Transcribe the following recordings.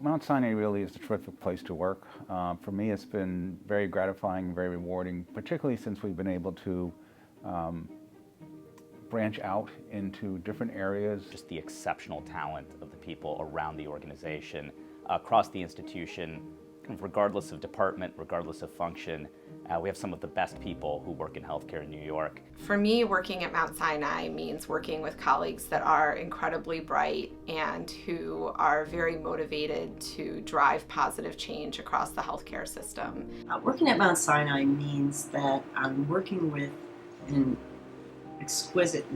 Mount Sinai really is a terrific place to work. For me, it's been very gratifying, very rewarding, particularly since we've been able to branch out into different areas. Just the exceptional talent of the people around the organization, across the institution, kind of regardless of department, regardless of function. We have some of the best people who work in healthcare in New York. For me, working at Mount Sinai means working with colleagues that are incredibly bright and who are very motivated to drive positive change across the healthcare system. Working at Mount Sinai means that I'm working with an exquisite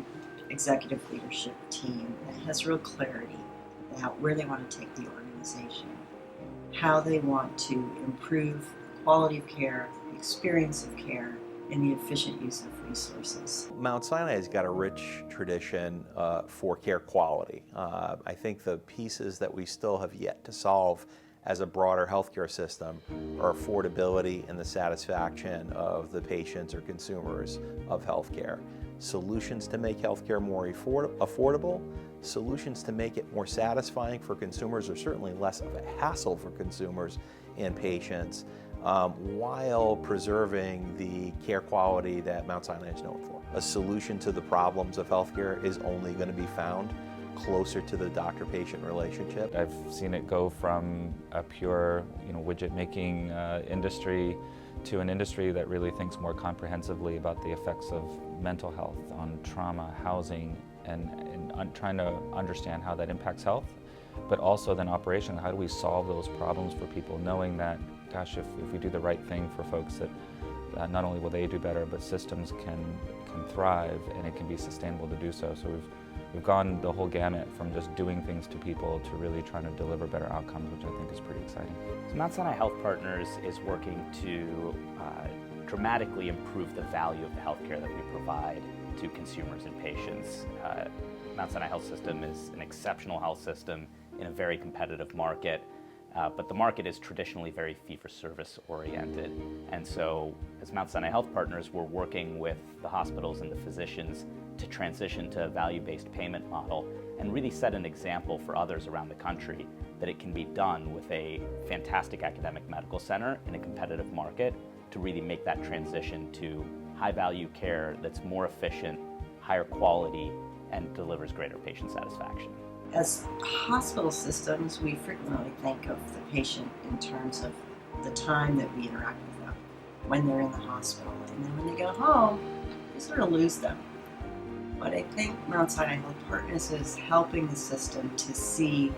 executive leadership team that has real clarity about where they want to take the organization, how they want to improve the quality of care, the experience of care, and the efficient use of resources. Mount Sinai has got a rich tradition for care quality. I think the pieces that we still have yet to solve as a broader healthcare system are affordability and the satisfaction of the patients or consumers of healthcare. Solutions to make healthcare more affordable, solutions to make it more satisfying for consumers, or certainly less of a hassle for consumers and patients, while preserving the care quality that Mount Sinai is known for. A solution to the problems of healthcare is only going to be found closer to the doctor-patient relationship. I've seen it go from a pure, widget-making industry to an industry that really thinks more comprehensively about the effects of mental health on trauma, housing, and trying to understand how that impacts health, but also then operationally, how do we solve those problems for people, knowing that, gosh, if we do the right thing for folks, that not only will they do better, but systems can thrive and it can be sustainable to do so. So we've gone the whole gamut from just doing things to people to really trying to deliver better outcomes, which I think is pretty exciting. So Mount Sinai Health Partners is working to dramatically improve the value of the healthcare that we provide to consumers and patients. Mount Sinai Health System is an exceptional health system in a very competitive market, but the market is traditionally very fee-for-service oriented. And so as Mount Sinai Health Partners, we're working with the hospitals and the physicians to transition to a value-based payment model and really set an example for others around the country that it can be done with a fantastic academic medical center in a competitive market to really make that transition to high-value care that's more efficient, higher quality, and delivers greater patient satisfaction. As hospital systems, we frequently think of the patient in terms of the time that we interact with them when they're in the hospital, and then when they go home, we sort of lose them. But I think Mount Sinai Health Partners is helping the system to see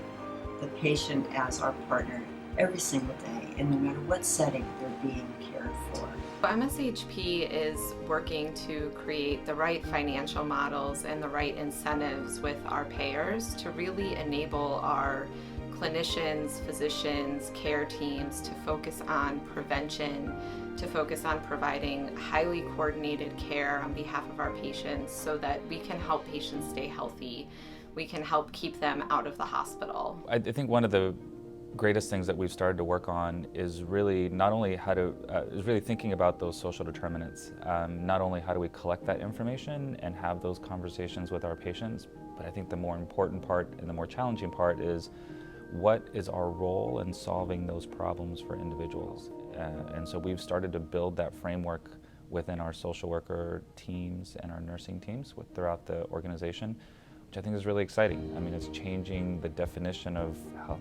the patient as our partner every single day, and no matter what setting they're being cared for. MSHP is working to create the right financial models and the right incentives with our payers to really enable our clinicians, physicians, care teams to focus on prevention, to focus on providing highly coordinated care on behalf of our patients so that we can help patients stay healthy. We can help keep them out of the hospital. I think one of the greatest things that we've started to work on is really not only how to, is really thinking about those social determinants. Not only how do we collect that information and have those conversations with our patients, but I think the more important part and the more challenging part is what is our role in solving those problems for individuals. And so we've started to build that framework within our social worker teams and our nursing teams throughout the organization, which I think is really exciting. I mean, it's changing the definition of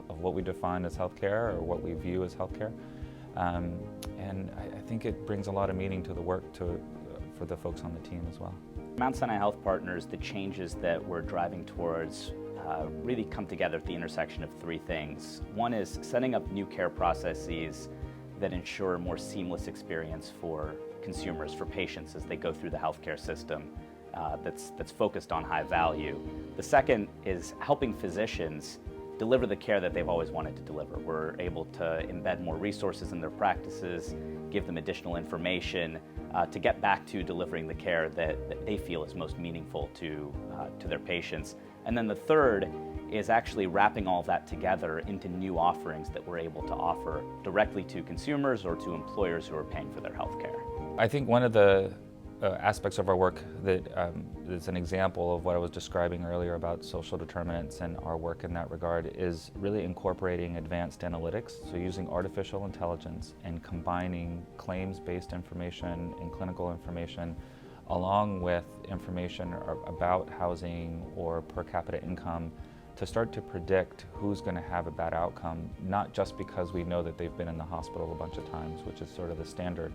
what we define as healthcare or what we view as healthcare. And I think it brings a lot of meaning to the work for the folks on the team as well. Mount Sinai Health Partners, the changes that we're driving towards really come together at the intersection of three things. One is setting up new care processes that ensure a more seamless experience for consumers, for patients as they go through the healthcare system. That's focused on high value. The second is helping physicians deliver the care that they've always wanted to deliver. We're able to embed more resources in their practices, give them additional information to get back to delivering the care that they feel is most meaningful to their patients. And then the third is actually wrapping all of that together into new offerings that we're able to offer directly to consumers or to employers who are paying for their health care. I think one of the aspects of our work that is an example of what I was describing earlier about social determinants and our work in that regard is really incorporating advanced analytics, so using artificial intelligence and combining claims-based information and clinical information along with information about housing or per capita income to start to predict who's going to have a bad outcome, not just because we know that they've been in the hospital a bunch of times, which is sort of the standard,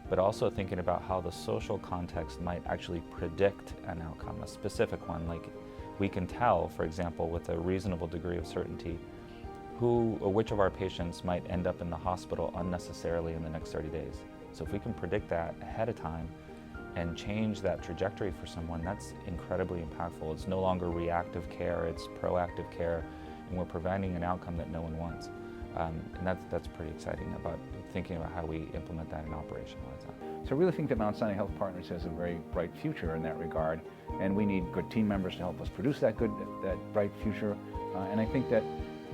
but also thinking about how the social context might actually predict an outcome, a specific one. Like we can tell, for example, with a reasonable degree of certainty, who or which of our patients might end up in the hospital unnecessarily in the next 30 days. So if we can predict that ahead of time and change that trajectory for someone, that's incredibly impactful. It's no longer reactive care, it's proactive care, and we're preventing an outcome that no one wants. And that's pretty exciting about thinking about how we implement that and operationalize that. So I really think that Mount Sinai Health Partners has a very bright future in that regard, and we need good team members to help us produce that bright future. And I think that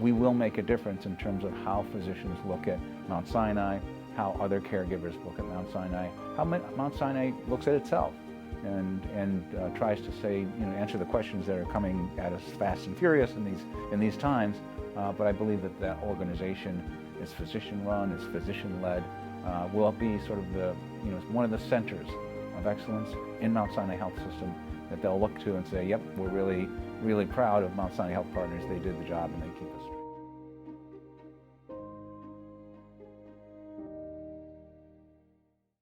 we will make a difference in terms of how physicians look at Mount Sinai, how other caregivers look at Mount Sinai, how Mount Sinai looks at itself, and tries to answer the questions that are coming at us fast and furious in these times. But I believe that organization is physician-run, is physician-led, will be sort of one of the centers of excellence in Mount Sinai Health System that they'll look to and say, yep, we're really, really proud of Mount Sinai Health Partners. They did the job and they keep us.